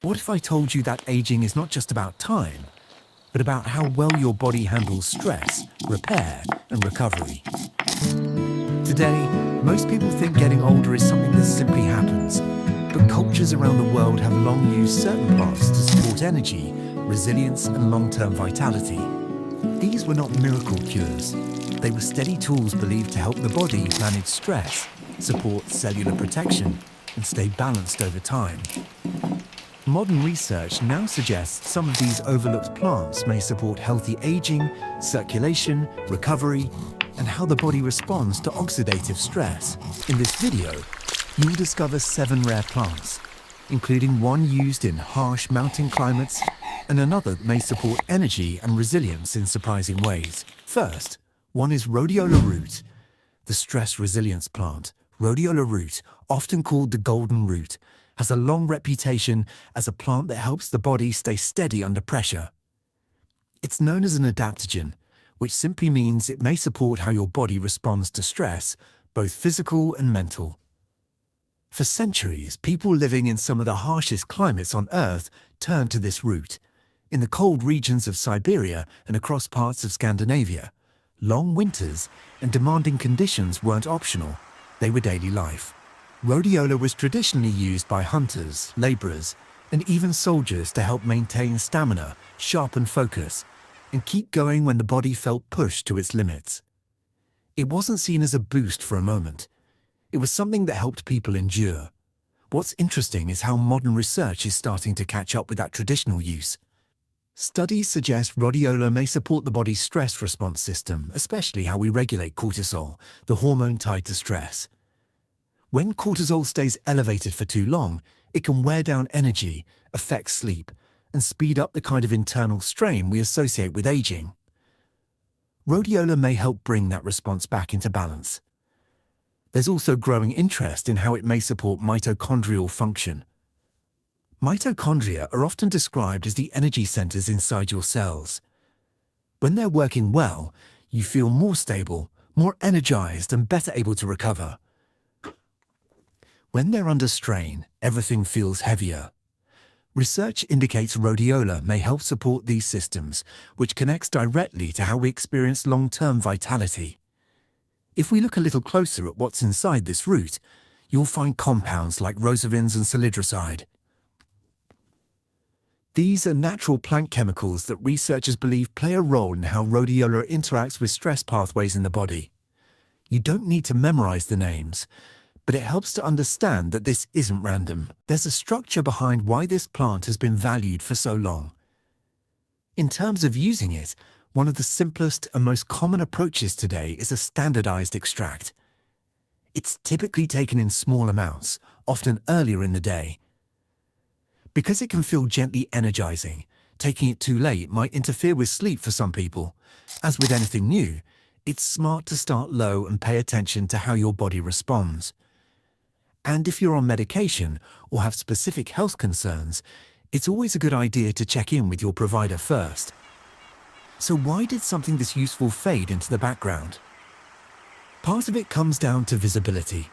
What if I told you that aging is not just about time, but about how well your body handles stress, repair, and recovery? Today, most people think getting older is something that simply happens, but cultures around the world have long used certain plants to support energy, resilience, and long-term vitality. These were not miracle cures. They were steady tools believed to help the body manage stress, support cellular protection, and stay balanced over time. Modern research now suggests some of these overlooked plants may support healthy aging, circulation, recovery, and how the body responds to oxidative stress. In this video, you'll discover 7 rare plants, including one used in harsh mountain climates and another that may support energy and resilience in surprising ways. First, one is rhodiola root, the stress resilience plant. Rhodiola root, often called the golden root, has a long reputation as a plant that helps the body stay steady under pressure. It's known as an adaptogen, which simply means it may support how your body responds to stress, both physical and mental. For centuries, people living in some of the harshest climates on Earth turned to this root. In the cold regions of Siberia and across parts of Scandinavia, long winters and demanding conditions weren't optional, they were daily life. Rhodiola was traditionally used by hunters, laborers, and even soldiers to help maintain stamina, sharpen focus, and keep going when the body felt pushed to its limits. It wasn't seen as a boost for a moment. It was something that helped people endure. What's interesting is how modern research is starting to catch up with that traditional use. Studies suggest rhodiola may support the body's stress response system, especially how we regulate cortisol, the hormone tied to stress. When cortisol stays elevated for too long, it can wear down energy, affect sleep, and speed up the kind of internal strain we associate with aging. Rhodiola may help bring that response back into balance. There's also growing interest in how it may support mitochondrial function. Mitochondria are often described as the energy centers inside your cells. When they're working well, you feel more stable, more energized, and better able to recover. When they're under strain, everything feels heavier. Research indicates rhodiola may help support these systems, which connects directly to how we experience long-term vitality. If we look a little closer at what's inside this root, you'll find compounds like rosavins and salidroside. These are natural plant chemicals that researchers believe play a role in how rhodiola interacts with stress pathways in the body. You don't need to memorize the names, but it helps to understand that this isn't random. There's a structure behind why this plant has been valued for so long. In terms of using it, one of the simplest and most common approaches today is a standardized extract. It's typically taken in small amounts, often earlier in the day. Because it can feel gently energizing, taking it too late might interfere with sleep for some people. As with anything new, it's smart to start low and pay attention to how your body responds. And if you're on medication or have specific health concerns, it's always a good idea to check in with your provider first. So why did something this useful fade into the background? Part of it comes down to visibility.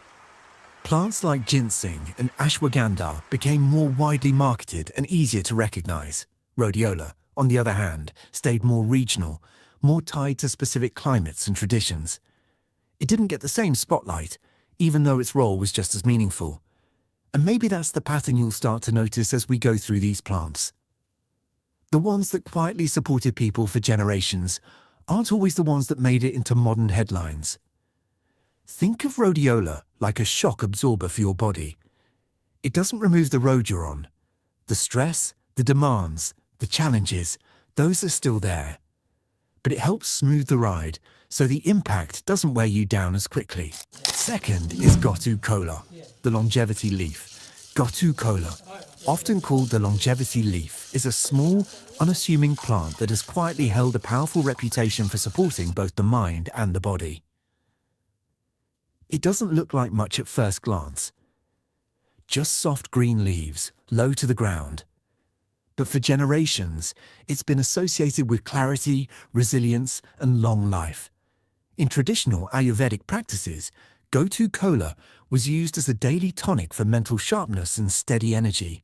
Plants like ginseng and ashwagandha became more widely marketed and easier to recognize. Rhodiola, on the other hand, stayed more regional, more tied to specific climates and traditions. It didn't get the same spotlight, even though its role was just as meaningful. And maybe that's the pattern you'll start to notice as we go through these plants. The ones that quietly supported people for generations aren't always the ones that made it into modern headlines. Think of rhodiola like a shock absorber for your body. It doesn't remove the road you're on. The stress, the demands, the challenges, those are still there. But it helps smooth the ride, so the impact doesn't wear you down as quickly. Second is Gotu kola, the longevity leaf. Gotu kola, often called the longevity leaf, is a small, unassuming plant that has quietly held a powerful reputation for supporting both the mind and the body. It doesn't look like much at first glance. Just soft green leaves, low to the ground. But for generations, it's been associated with clarity, resilience, and long life. In traditional Ayurvedic practices, Gotu kola was used as a daily tonic for mental sharpness and steady energy.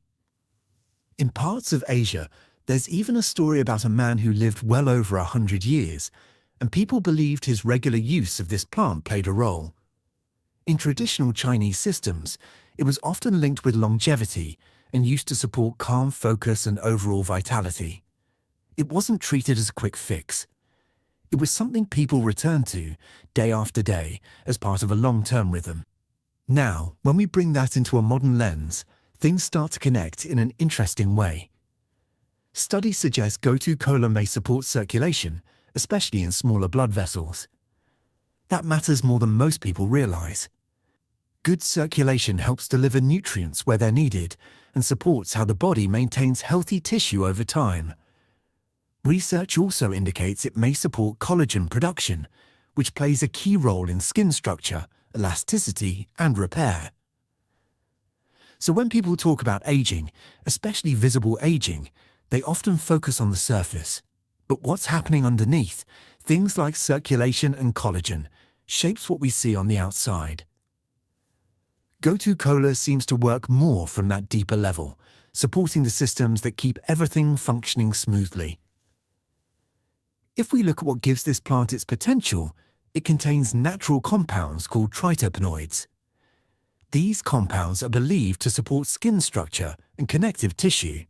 In parts of Asia, there's even a story about a man who lived well over 100 years, and people believed his regular use of this plant played a role. In traditional Chinese systems, it was often linked with longevity and used to support calm focus and overall vitality. It wasn't treated as a quick fix. It was something people returned to day after day as part of a long-term rhythm. Now, when we bring that into a modern lens, things start to connect in an interesting way. Studies suggest gotu kola may support circulation, especially in smaller blood vessels. That matters more than most people realize. Good circulation helps deliver nutrients where they're needed and supports how the body maintains healthy tissue over time. Research also indicates it may support collagen production, which plays a key role in skin structure, elasticity, and repair. So when people talk about aging, especially visible aging, they often focus on the surface. But what's happening underneath, things like circulation and collagen, shapes what we see on the outside. Gotu kola seems to work more from that deeper level, supporting the systems that keep everything functioning smoothly. If we look at what gives this plant its potential, it contains natural compounds called triterpenoids. These compounds are believed to support skin structure and connective tissue.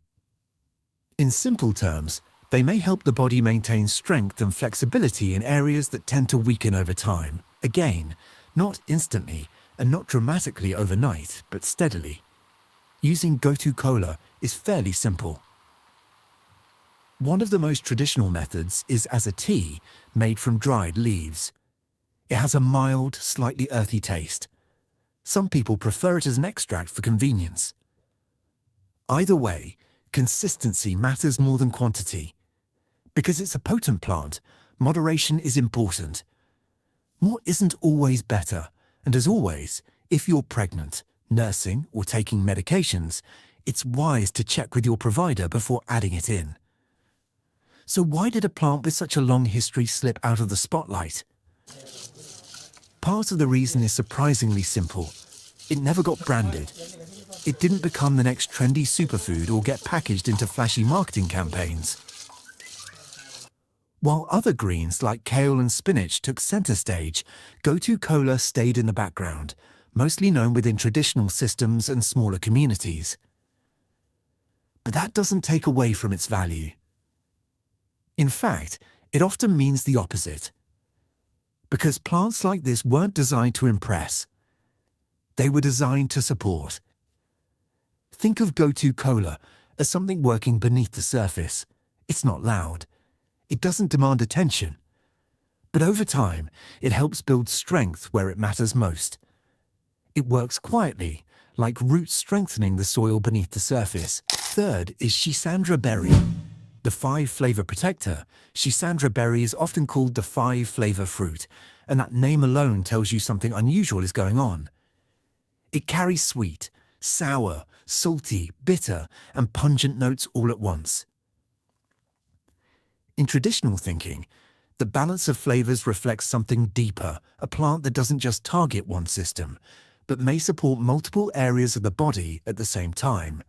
In simple terms, they may help the body maintain strength and flexibility in areas that tend to weaken over time. Again, not instantly and not dramatically overnight, but steadily. Using gotu kola is fairly simple. One of the most traditional methods is as a tea made from dried leaves. It has a mild, slightly earthy taste. Some people prefer it as an extract for convenience. Either way, consistency matters more than quantity. Because it's a potent plant, moderation is important. More isn't always better, and as always, if you're pregnant, nursing, or taking medications, it's wise to check with your provider before adding it in. So why did a plant with such a long history slip out of the spotlight? Part of the reason is surprisingly simple. It never got branded. It didn't become the next trendy superfood or get packaged into flashy marketing campaigns. While other greens like kale and spinach took center stage, gotu kola stayed in the background, mostly known within traditional systems and smaller communities. But that doesn't take away from its value. In fact, it often means the opposite. Because plants like this weren't designed to impress. They were designed to support. Think of gotu kola as something working beneath the surface. It's not loud. It doesn't demand attention. But over time, it helps build strength where it matters most. It works quietly, like roots strengthening the soil beneath the surface. Third is Schisandra berry. The 5-flavor protector, Schisandra berry is often called the 5-flavor fruit, and that name alone tells you something unusual is going on. It carries sweet, sour, salty, bitter, and pungent notes all at once. In traditional thinking, the balance of flavors reflects something deeper, a plant that doesn't just target one system, but may support multiple areas of the body at the same time.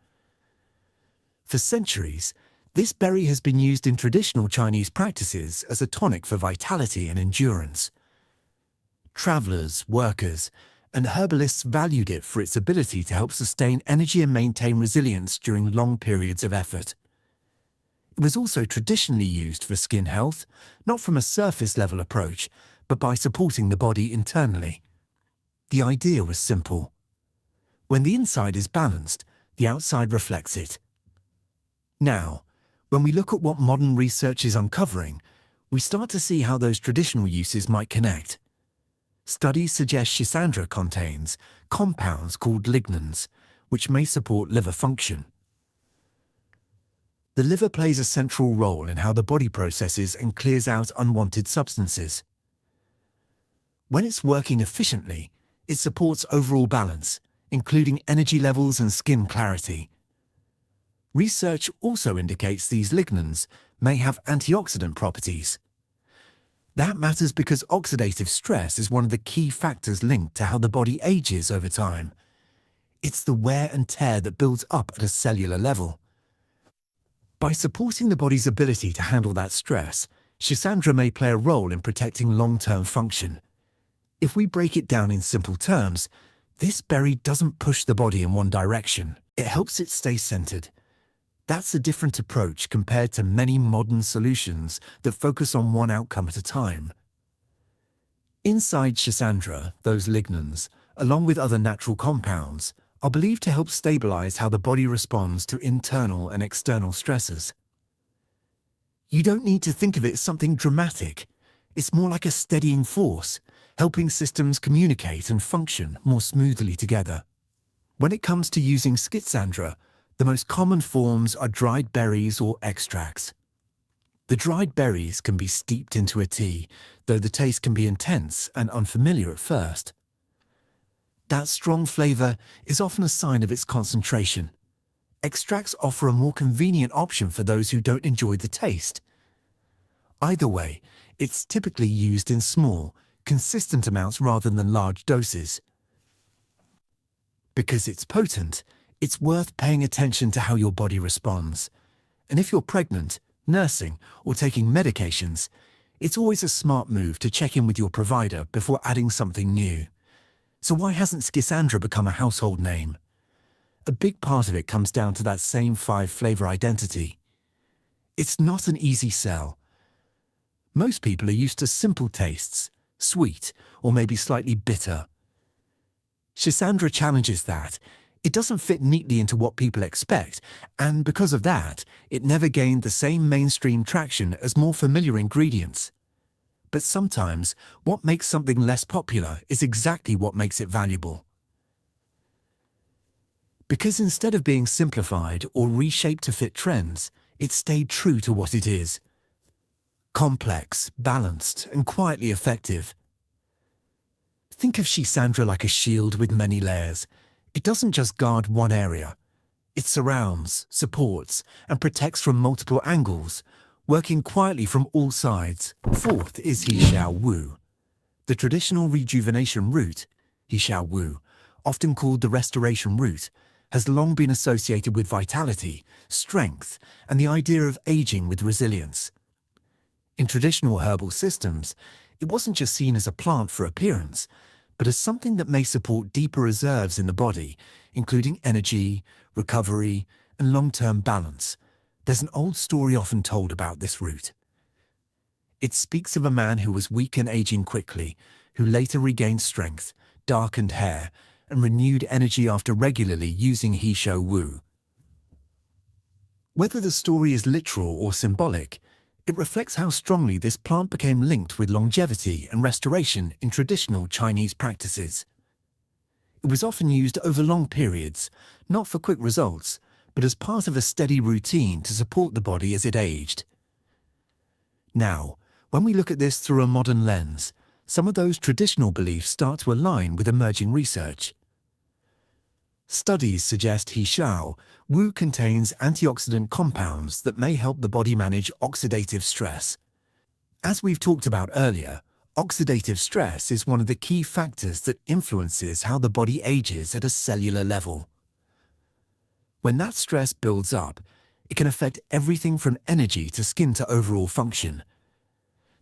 For centuries, this berry has been used in traditional Chinese practices as a tonic for vitality and endurance. Travelers, workers, and herbalists valued it for its ability to help sustain energy and maintain resilience during long periods of effort. It was also traditionally used for skin health, not from a surface-level approach, but by supporting the body internally. The idea was simple. When the inside is balanced, the outside reflects it. Now, when we look at what modern research is uncovering, we start to see how those traditional uses might connect. Studies suggest Schisandra contains compounds called lignans, which may support liver function. The liver plays a central role in how the body processes and clears out unwanted substances. When it's working efficiently, it supports overall balance, including energy levels and skin clarity. Research also indicates these lignans may have antioxidant properties. That matters because oxidative stress is one of the key factors linked to how the body ages over time. It's the wear and tear that builds up at a cellular level. By supporting the body's ability to handle that stress, Schisandra may play a role in protecting long-term function. If we break it down in simple terms, this berry doesn't push the body in one direction. It helps it stay centered. That's a different approach compared to many modern solutions that focus on one outcome at a time. Inside Schisandra, those lignans, along with other natural compounds, are believed to help stabilize how the body responds to internal and external stresses. You don't need to think of it as something dramatic. It's more like a steadying force, helping systems communicate and function more smoothly together. When it comes to using Schisandra, the most common forms are dried berries or extracts. The dried berries can be steeped into a tea, though the taste can be intense and unfamiliar at first. That strong flavor is often a sign of its concentration. Extracts offer a more convenient option for those who don't enjoy the taste. Either way, it's typically used in small, consistent amounts rather than large doses. Because it's potent, it's worth paying attention to how your body responds. And if you're pregnant, nursing, or taking medications, it's always a smart move to check in with your provider before adding something new. So why hasn't Schisandra become a household name? A big part of it comes down to that same 5-flavor identity. It's not an easy sell. Most people are used to simple tastes, sweet, or maybe slightly bitter. Schisandra challenges that. It doesn't fit neatly into what people expect, and because of that, it never gained the same mainstream traction as more familiar ingredients. But sometimes, what makes something less popular is exactly what makes it valuable. Because instead of being simplified or reshaped to fit trends, it stayed true to what it is. Complex, balanced, and quietly effective. Think of Schisandra like a shield with many layers. It doesn't just guard one area. It surrounds, supports, and protects from multiple angles, working quietly from all sides. Fourth is He Shao Wu. The traditional rejuvenation root, He Shao Wu, often called the restoration root, has long been associated with vitality, strength, and the idea of aging with resilience. In traditional herbal systems, it wasn't just seen as a plant for appearance, but as something that may support deeper reserves in the body, including energy, recovery, and long-term balance. There's an old story often told about this root. It speaks of a man who was weak and aging quickly, who later regained strength, darkened hair, and renewed energy after regularly using He Shao Wu. Whether the story is literal or symbolic, it reflects how strongly this plant became linked with longevity and restoration in traditional Chinese practices. It was often used over long periods, not for quick results, but as part of a steady routine to support the body as it aged. Now, when we look at this through a modern lens, some of those traditional beliefs start to align with emerging research. Studies suggest He Shao Wu contains antioxidant compounds that may help the body manage oxidative stress. As we've talked about earlier, oxidative stress is one of the key factors that influences how the body ages at a cellular level. When that stress builds up, it can affect everything from energy to skin to overall function.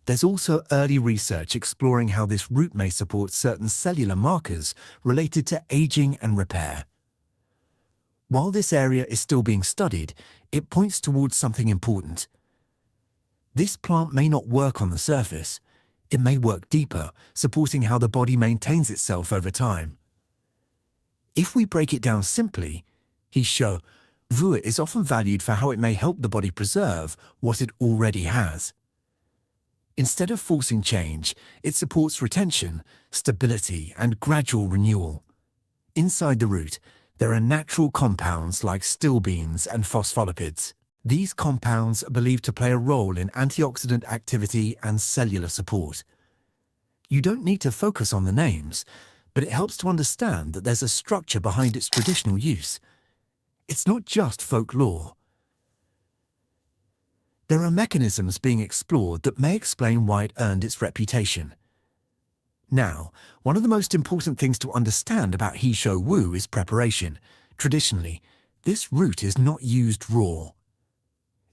There's also early research exploring how this root may support certain cellular markers related to aging and repair. While this area is still being studied, it points towards something important. This plant may not work on the surface. It may work deeper, supporting how the body maintains itself over time. If we break it down simply, He Shao Wu is often valued for how it may help the body preserve what it already has. Instead of forcing change, it supports retention, stability, and gradual renewal. Inside the root, there are natural compounds like stilbenes and phospholipids. These compounds are believed to play a role in antioxidant activity and cellular support. You don't need to focus on the names, but it helps to understand that there's a structure behind its traditional use. It's not just folklore. There are mechanisms being explored that may explain why it earned its reputation. Now, one of the most important things to understand about He Shao Wu is preparation. Traditionally, this root is not used raw.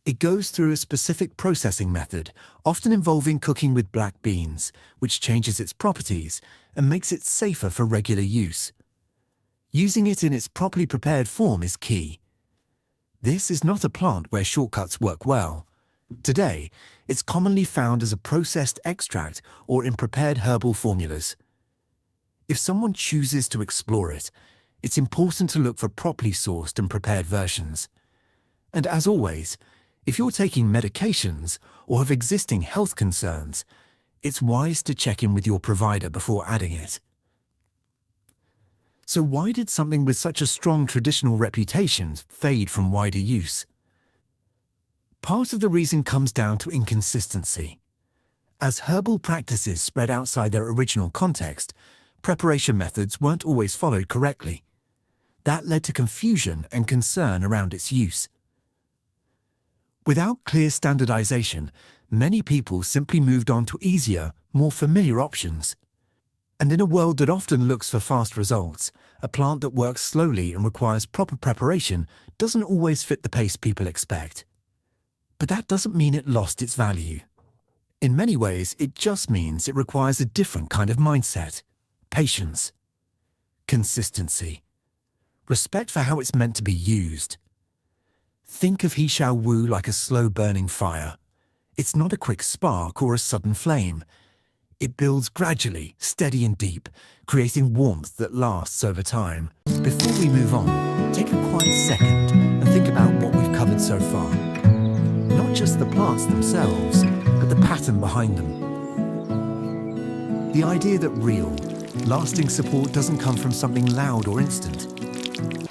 It goes through a specific processing method, often involving cooking with black beans, which changes its properties and makes it safer for regular use. Using it in its properly prepared form is key. This is not a plant where shortcuts work well. Today, it's commonly found as a processed extract or in prepared herbal formulas. If someone chooses to explore it, it's important to look for properly sourced and prepared versions. And as always, if you're taking medications or have existing health concerns, it's wise to check in with your provider before adding it. So why did something with such a strong traditional reputation fade from wider use? Part of the reason comes down to inconsistency. As herbal practices spread outside their original context, preparation methods weren't always followed correctly. That led to confusion and concern around its use. Without clear standardization, many people simply moved on to easier, more familiar options. And in a world that often looks for fast results, a plant that works slowly and requires proper preparation doesn't always fit the pace people expect. But that doesn't mean it lost its value. In many ways, it just means it requires a different kind of mindset: patience, consistency, respect for how it's meant to be used. Think of He Shall Wu like a slow-burning fire. It's not a quick spark or a sudden flame. It builds gradually, steady and deep, creating warmth that lasts over time. Before we move on, take a quiet second and think about what we've covered so far. Not just the plants themselves, but the pattern behind them. The idea that real, lasting support doesn't come from something loud or instant.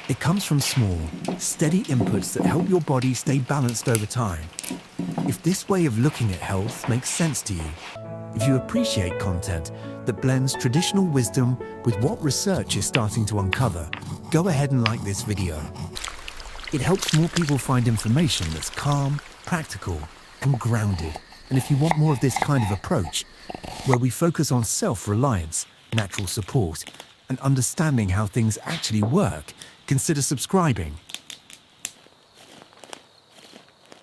It comes from small, steady inputs that help your body stay balanced over time. If this way of looking at health makes sense to you, if you appreciate content that blends traditional wisdom with what research is starting to uncover, go ahead and like this video. It helps more people find information that's calm, practical, and grounded. And if you want more of this kind of approach, where we focus on self-reliance, natural support, and understanding how things actually work, consider subscribing.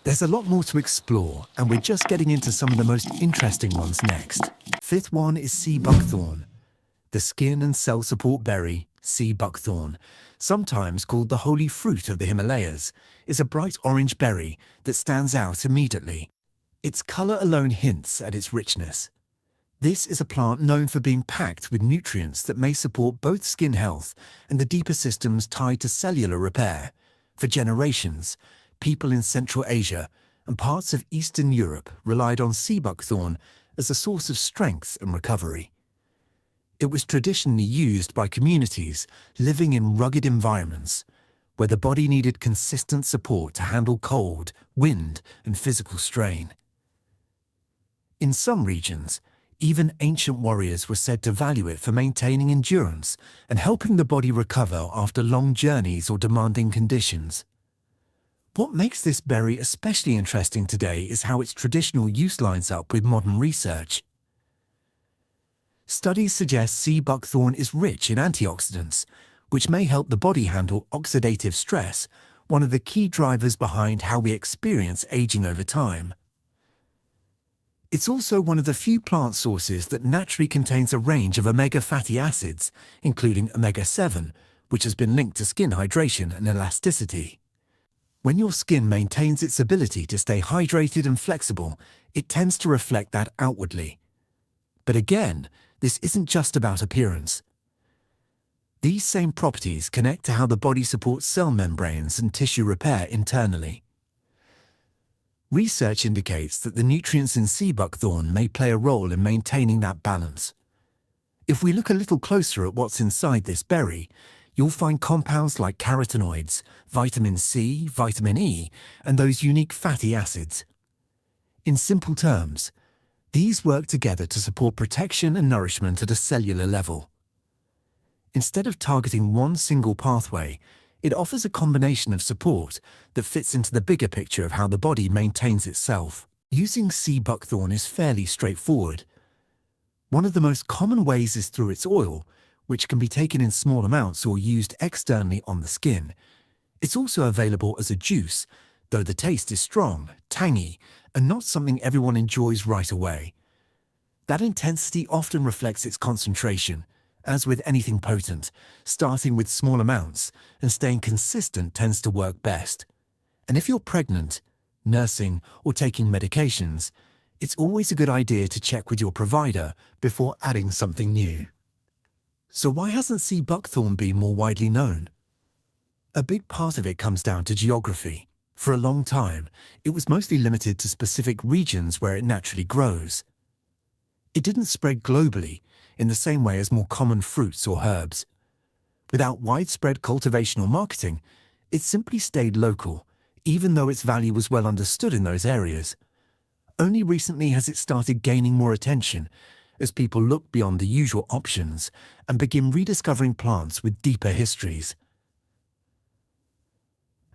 There's a lot more to explore, and we're just getting into some of the most interesting ones next. Fifth one is sea buckthorn. The skin and cell support berry, sea buckthorn, sometimes called the holy fruit of the Himalayas, is a bright orange berry that stands out immediately. Its color alone hints at its richness. This is a plant known for being packed with nutrients that may support both skin health and the deeper systems tied to cellular repair. For generations, people in Central Asia and parts of Eastern Europe relied on sea buckthorn as a source of strength and recovery. It was traditionally used by communities living in rugged environments, where the body needed consistent support to handle cold, wind, and physical strain. In some regions, even ancient warriors were said to value it for maintaining endurance and helping the body recover after long journeys or demanding conditions. What makes this berry especially interesting today is how its traditional use lines up with modern research. Studies suggest sea buckthorn is rich in antioxidants, which may help the body handle oxidative stress, one of the key drivers behind how we experience aging over time. It's also one of the few plant sources that naturally contains a range of omega fatty acids, including omega-7, which has been linked to skin hydration and elasticity. When your skin maintains its ability to stay hydrated and flexible, it tends to reflect that outwardly. But again, this isn't just about appearance. These same properties connect to how the body supports cell membranes and tissue repair internally. Research indicates that the nutrients in sea buckthorn may play a role in maintaining that balance. If we look a little closer at what's inside this berry, you'll find compounds like carotenoids, vitamin C, vitamin E, and those unique fatty acids. In simple terms, these work together to support protection and nourishment at a cellular level. Instead of targeting one single pathway, it offers a combination of support that fits into the bigger picture of how the body maintains itself. Using sea buckthorn is fairly straightforward. One of the most common ways is through its oil, which can be taken in small amounts or used externally on the skin. It's also available as a juice though the taste is strong, tangy, and not something everyone enjoys right away. That intensity often reflects its concentration. As with anything potent, starting with small amounts and staying consistent tends to work best. And if you're pregnant, nursing, or taking medications, it's always a good idea to check with your provider before adding something new. So why hasn't sea buckthorn been more widely known? A big part of it comes down to geography. For a long time, it was mostly limited to specific regions where it naturally grows. It didn't spread globally in the same way as more common fruits or herbs. Without widespread cultivation or marketing, it simply stayed local, even though its value was well understood in those areas. Only recently has it started gaining more attention as people look beyond the usual options and begin rediscovering plants with deeper histories.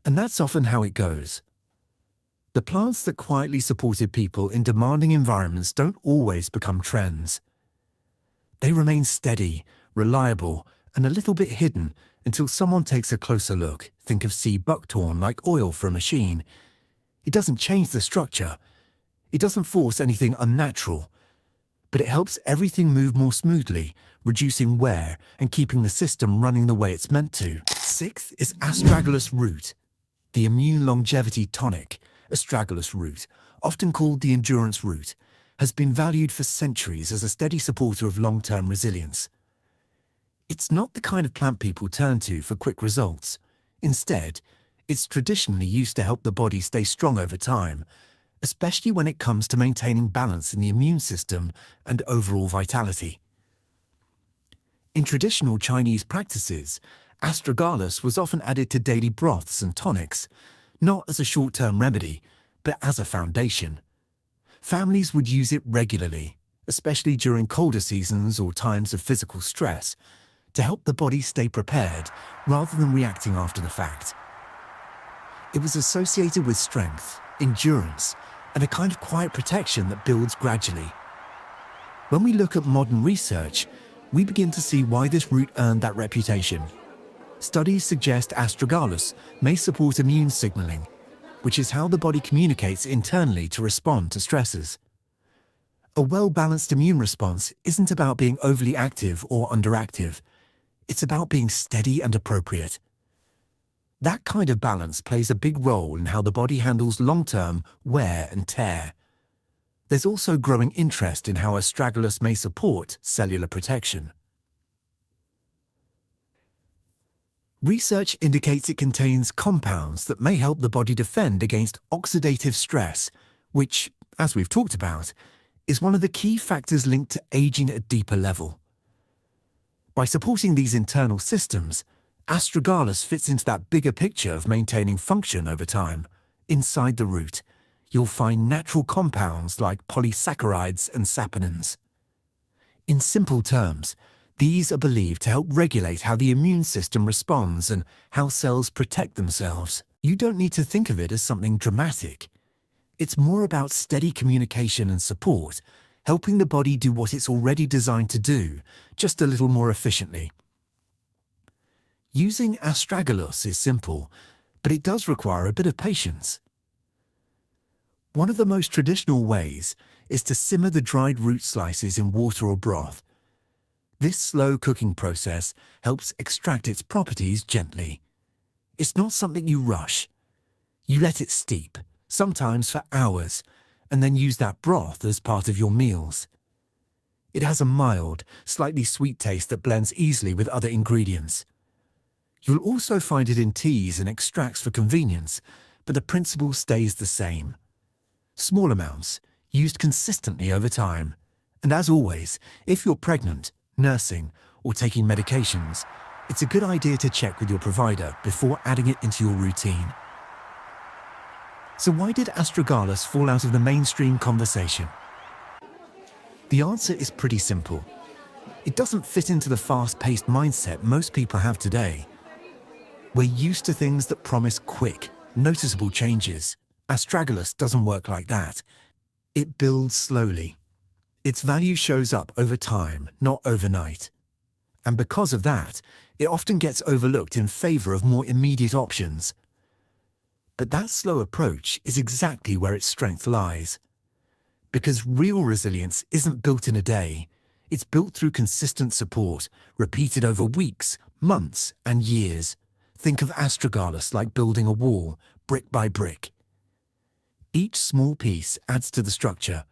And that's often how it goes. The plants that quietly supported people in demanding environments don't always become trends. They remain steady, reliable, and a little bit hidden until someone takes a closer look. Think of sea buckthorn like oil for a machine. It doesn't change the structure. It doesn't force anything unnatural. But it helps everything move more smoothly, reducing wear and keeping the system running the way it's meant to. Sixth is astragalus root, the immune longevity tonic. Astragalus root, often called the endurance root, has been valued for centuries as a steady supporter of long-term resilience. It's not the kind of plant people turn to for quick results. Instead, it's traditionally used to help the body stay strong over time, especially when it comes to maintaining balance in the immune system and overall vitality. In traditional Chinese practices, astragalus was often added to daily broths and tonics, not as a short-term remedy, but as a foundation. Families would use it regularly, especially during colder seasons or times of physical stress, to help the body stay prepared rather than reacting after the fact. It was associated with strength, endurance, and a kind of quiet protection that builds gradually. When we look at modern research, we begin to see why this root earned that reputation. Studies suggest astragalus may support immune signaling, which is how the body communicates internally to respond to stresses. A well-balanced immune response isn't about being overly active or underactive. It's about being steady and appropriate. That kind of balance plays a big role in how the body handles long-term wear and tear. There's also growing interest in how astragalus may support cellular protection. Research indicates it contains compounds that may help the body defend against oxidative stress, which, as we've talked about, is one of the key factors linked to aging at a deeper level. By supporting these internal systems, astragalus fits into that bigger picture of maintaining function over time. Inside the root, you'll find natural compounds like polysaccharides and saponins. In simple terms, these are believed to help regulate how the immune system responds and how cells protect themselves. You don't need to think of it as something dramatic. It's more about steady communication and support, helping the body do what it's already designed to do, just a little more efficiently. Using astragalus is simple, but it does require a bit of patience. One of the most traditional ways is to simmer the dried root slices in water or broth. This slow cooking process helps extract its properties gently. It's not something you rush. You let it steep, sometimes for hours, and then use that broth as part of your meals. It has a mild, slightly sweet taste that blends easily with other ingredients. You'll also find it in teas and extracts for convenience, but the principle stays the same. Small amounts, used consistently over time. And as always, if you're pregnant, nursing, or taking medications, it's a good idea to check with your provider before adding it into your routine. So why did astragalus fall out of the mainstream conversation? The answer is pretty simple. It doesn't fit into the fast-paced mindset most people have today. We're used to things that promise quick, noticeable changes. Astragalus doesn't work like that. It builds slowly. Its value shows up over time, not overnight. And because of that, it often gets overlooked in favor of more immediate options. But that slow approach is exactly where its strength lies. Because real resilience isn't built in a day. It's built through consistent support, repeated over weeks, months, and years. Think of astragalus like building a wall, brick by brick. Each small piece adds to the structure.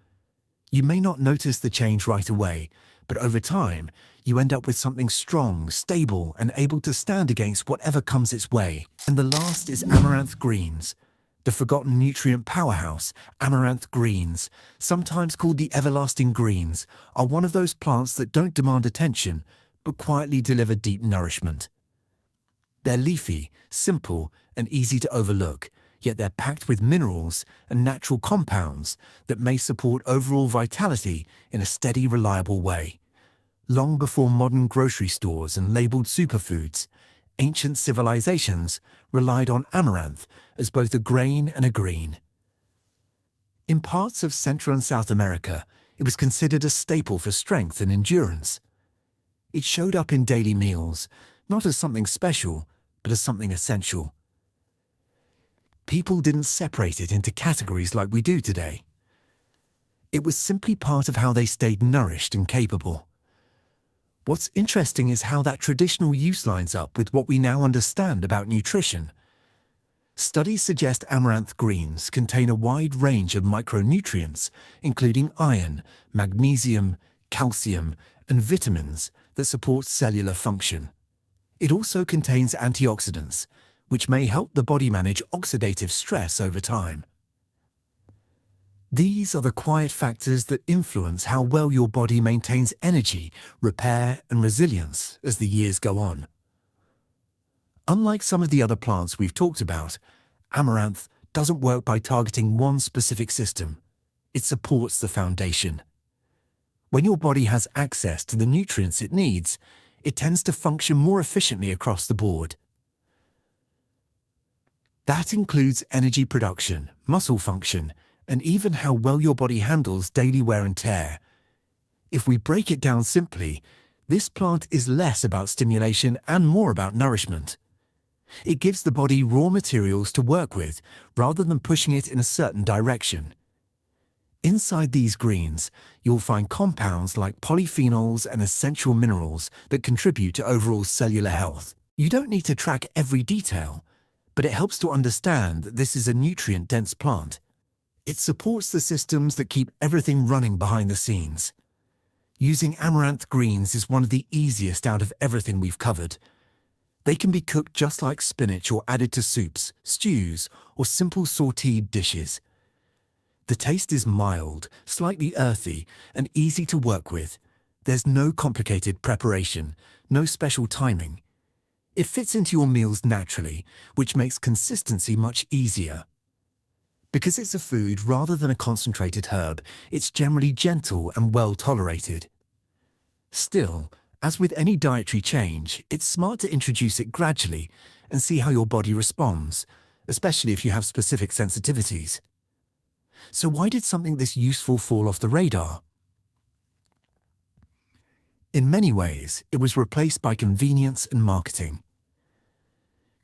You may not notice the change right away, but over time, you end up with something strong, stable, and able to stand against whatever comes its way. And the last is amaranth greens. The forgotten nutrient powerhouse, amaranth greens, sometimes called the everlasting greens, are one of those plants that don't demand attention, but quietly deliver deep nourishment. They're leafy, simple, and easy to overlook, yet they're packed with minerals and natural compounds that may support overall vitality in a steady, reliable way. Long before modern grocery stores and labeled superfoods, ancient civilizations relied on amaranth as both a grain and a green. In parts of Central and South America, it was considered a staple for strength and endurance. It showed up in daily meals, not as something special, but as something essential. People didn't separate it into categories like we do today. It was simply part of how they stayed nourished and capable. What's interesting is how that traditional use lines up with what we now understand about nutrition. Studies suggest amaranth greens contain a wide range of micronutrients, including iron, magnesium, calcium, and vitamins that support cellular function. It also contains antioxidants, which may help the body manage oxidative stress over time. These are the quiet factors that influence how well your body maintains energy, repair, and resilience as the years go on. Unlike some of the other plants we've talked about, amaranth doesn't work by targeting one specific system. It supports the foundation. When your body has access to the nutrients it needs, it tends to function more efficiently across the board. That includes energy production, muscle function, and even how well your body handles daily wear and tear. If we break it down simply, this plant is less about stimulation and more about nourishment. It gives the body raw materials to work with rather than pushing it in a certain direction. Inside these greens, you'll find compounds like polyphenols and essential minerals that contribute to overall cellular health. You don't need to track every detail, but it helps to understand that this is a nutrient-dense plant. It supports the systems that keep everything running behind the scenes. Using amaranth greens is one of the easiest out of everything we've covered. They can be cooked just like spinach or added to soups, stews, or simple sautéed dishes. The taste is mild, slightly earthy, and easy to work with. There's no complicated preparation, no special timing. It fits into your meals naturally, which makes consistency much easier. Because it's a food rather than a concentrated herb, it's generally gentle and well tolerated. Still, as with any dietary change, it's smart to introduce it gradually and see how your body responds, especially if you have specific sensitivities. So why did something this useful fall off the radar? In many ways, it was replaced by convenience and marketing.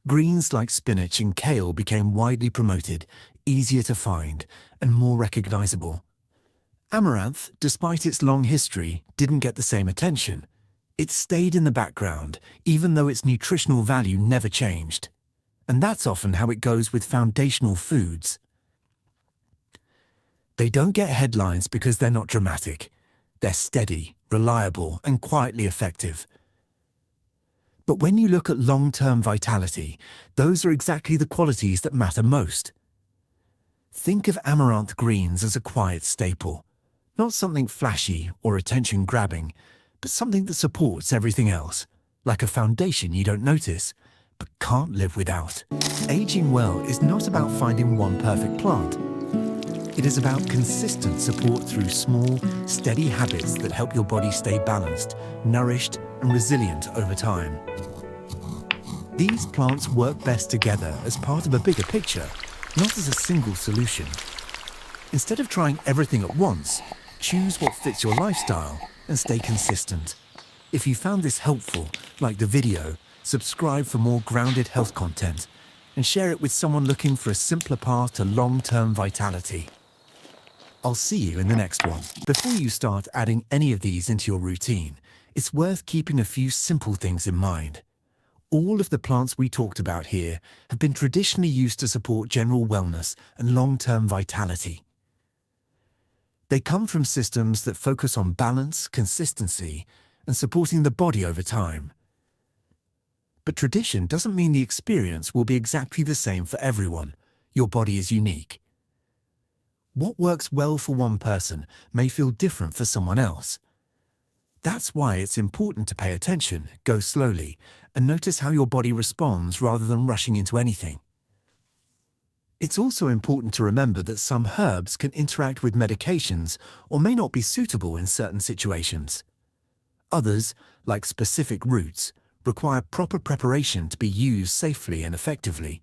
Greens like spinach and kale became widely promoted, easier to find, and more recognizable. Amaranth, despite its long history, didn't get the same attention. It stayed in the background, even though its nutritional value never changed. And that's often how it goes with foundational foods. They don't get headlines because they're not dramatic. They're steady, reliable, and quietly effective. But when you look at long-term vitality, those are exactly the qualities that matter most. Think of amaranth greens as a quiet staple, not something flashy or attention-grabbing, but something that supports everything else, like a foundation you don't notice, but can't live without. Aging well is not about finding one perfect plant. It is about consistent support through small, steady habits that help your body stay balanced, nourished, and resilient over time. These plants work best together as part of a bigger picture, not as a single solution. Instead of trying everything at once, choose what fits your lifestyle and stay consistent. If you found this helpful, like the video, subscribe for more grounded health content. and share it with someone looking for a simpler path to long-term vitality. I'll see you in the next one. Before you start adding any of these into your routine, it's worth keeping a few simple things in mind. All of the plants we talked about here have been traditionally used to support general wellness and long-term vitality. They come from systems that focus on balance, consistency, and supporting the body over time. But tradition doesn't mean the experience will be exactly the same for everyone. Your body is unique. What works well for one person may feel different for someone else. That's why it's important to pay attention, go slowly, and notice how your body responds rather than rushing into anything. It's also important to remember that some herbs can interact with medications or may not be suitable in certain situations. Others, like specific roots, require proper preparation to be used safely and effectively.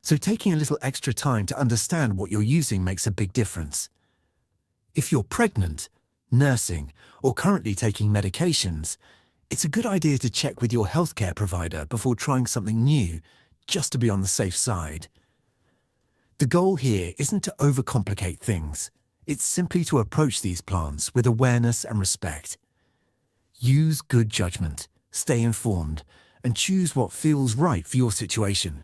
So taking a little extra time to understand what you're using makes a big difference. If you're pregnant, nursing, or currently taking medications, it's a good idea to check with your healthcare provider before trying something new, just to be on the safe side. The goal here isn't to overcomplicate things. It's simply to approach these plants with awareness and respect. Use good judgment, stay informed, and choose what feels right for your situation.